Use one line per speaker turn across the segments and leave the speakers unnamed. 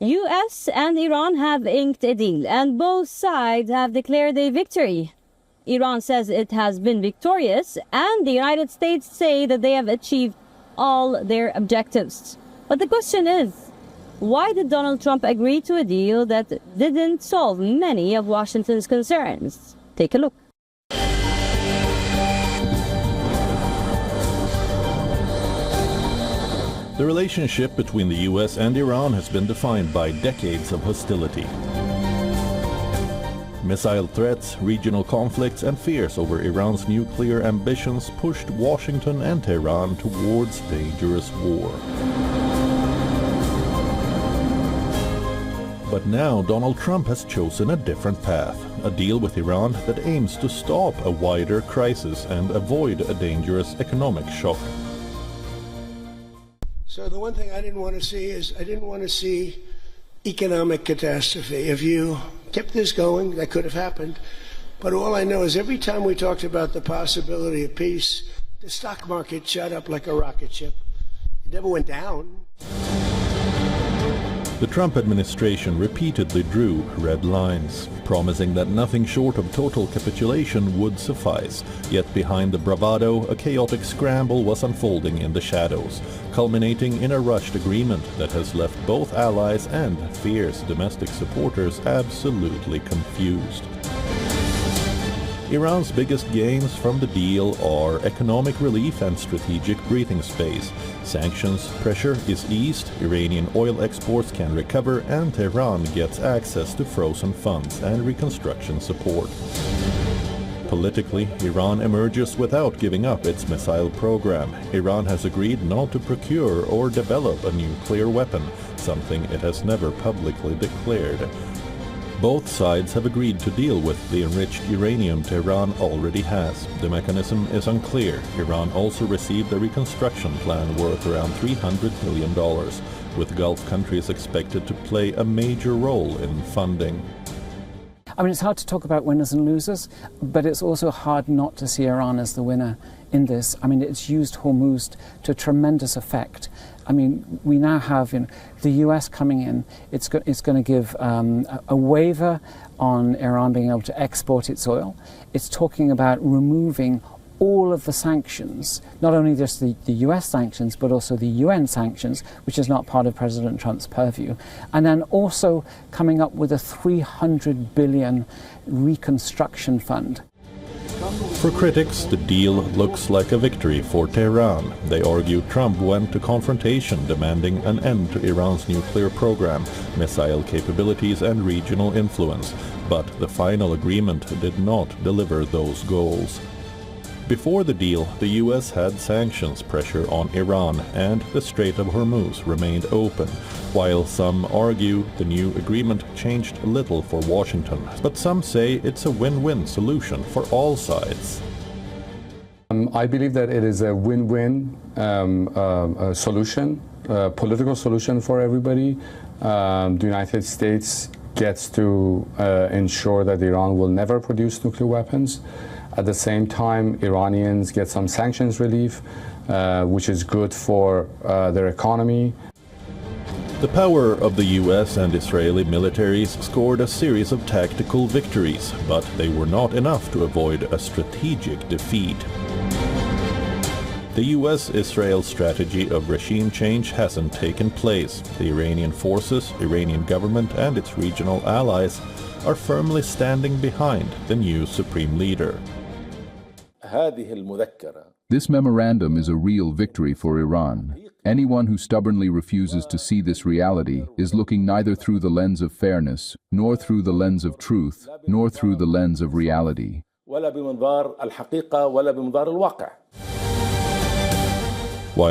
U.S. and Iran have inked a deal, and both sides have declared a victory. Iran says it has been victorious, and the United States say that they have achieved all their objectives. But the question is, why did Donald Trump agree to a deal that didn't solve many of Washington's concerns? Take a look.
The relationship between the U.S. and Iran has been defined by decades of hostility. Missile threats, regional conflicts, and fears over Iran's nuclear ambitions pushed Washington and Tehran towards dangerous war. But now Donald Trump has chosen a different path, a deal with Iran that aims to stop a wider crisis and avoid a dangerous economic shock.
So the one thing I didn't want to see is I didn't want to see economic catastrophe. If you kept this going, that could have happened. But all I know is every time we talked about the possibility of peace, the stock market shot up like a rocket ship. It never went down.
The Trump administration repeatedly drew red lines, promising that nothing short of total capitulation would suffice. Yet behind the bravado, a chaotic scramble was unfolding in the shadows, culminating in a rushed agreement that has left both allies and fierce domestic supporters absolutely confused. Iran's biggest gains from the deal are economic relief and strategic breathing space. Sanctions pressure is eased, Iranian oil exports can recover, and Tehran gets access to frozen funds and reconstruction support. Politically, Iran emerges without giving up its missile program. Iran has agreed not to procure or develop a nuclear weapon, something it has never publicly declared. Both sides have agreed to deal with the enriched uranium Tehran already has. The mechanism is unclear. Iran also received a reconstruction plan worth around $300 million, with Gulf countries expected to play a major role in funding.
I mean, it's hard to talk about winners and losers, but it's also hard not to see Iran as the winner in this. I mean, it's used Hormuz to tremendous effect. I mean, we now have the U.S. coming in. It's going to give a waiver on Iran being able to export its oil. It's talking about removing all of the sanctions, not only just the U.S. sanctions, but also the UN sanctions, which is not part of President Trump's purview. And then also coming up with a $300 billion reconstruction fund.
For critics, the deal looks like a victory for Tehran. They argue Trump went to confrontation, demanding an end to Iran's nuclear program, missile capabilities, and regional influence. But the final agreement did not deliver those goals. Before the deal, the U.S. had sanctions pressure on Iran, and the Strait of Hormuz remained open, while some argue the new agreement changed little for Washington. But some say it's a win-win solution for all sides.
I believe that it is a win-win solution, political solution for everybody. The United States gets to ensure that Iran will never produce nuclear weapons. At the same time, Iranians get some sanctions relief, which is good for their economy.
The power of the U.S. and Israeli militaries scored a series of tactical victories, but they were not enough to avoid a strategic defeat. The U.S.-Israel strategy of regime change hasn't taken place. The Iranian forces, Iranian government, and its regional allies are firmly standing behind the new supreme leader.
This memorandum is a real victory for Iran. Anyone who stubbornly refuses to see this reality is looking neither through the lens of fairness, nor through the lens of truth, nor through the lens of reality.
While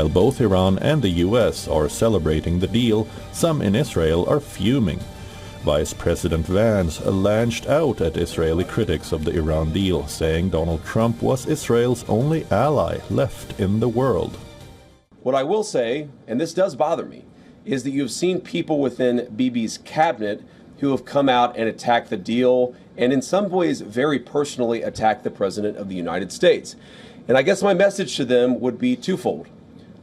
both Iran and the U.S. are celebrating the deal, some in Israel are fuming. Vice President Vance lashed out at Israeli critics of the Iran deal, saying Donald Trump was Israel's only ally left in the world.
What I will say, and this does bother me, is that you've seen people within Bibi's cabinet who have come out and attacked the deal, and in some ways very personally attacked the President of the United States. And I guess my message to them would be twofold.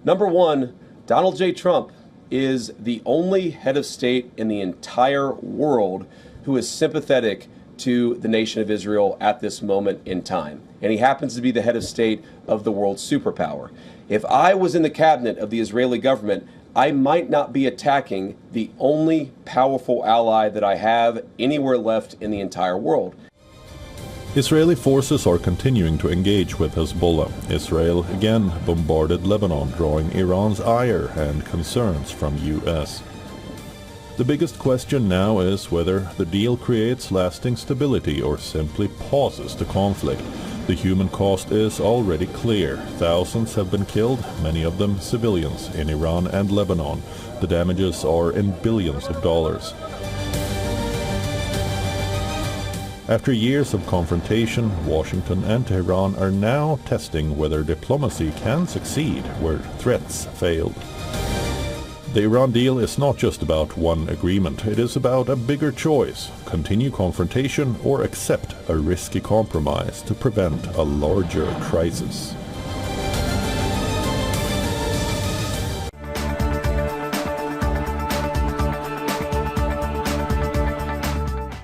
Number one, Donald J. Trump is the only head of state in the entire world who is sympathetic to the nation of Israel at this moment in time. And he happens to be the head of state of the world superpower. If I was in the cabinet of the Israeli government, I might not be attacking the only powerful ally that I have anywhere left in the entire world.
Israeli forces are continuing to engage with Hezbollah. Israel again bombarded Lebanon, drawing Iran's ire and concerns from U.S. The biggest question now is whether the deal creates lasting stability or simply pauses the conflict. The human cost is already clear. Thousands have been killed, many of them civilians, in Iran and Lebanon. The damages are in billions of dollars. After years of confrontation, Washington and Tehran are now testing whether diplomacy can succeed where threats failed. The Iran deal is not just about one agreement, it is about a bigger choice: continue confrontation or accept a risky compromise to prevent a larger crisis.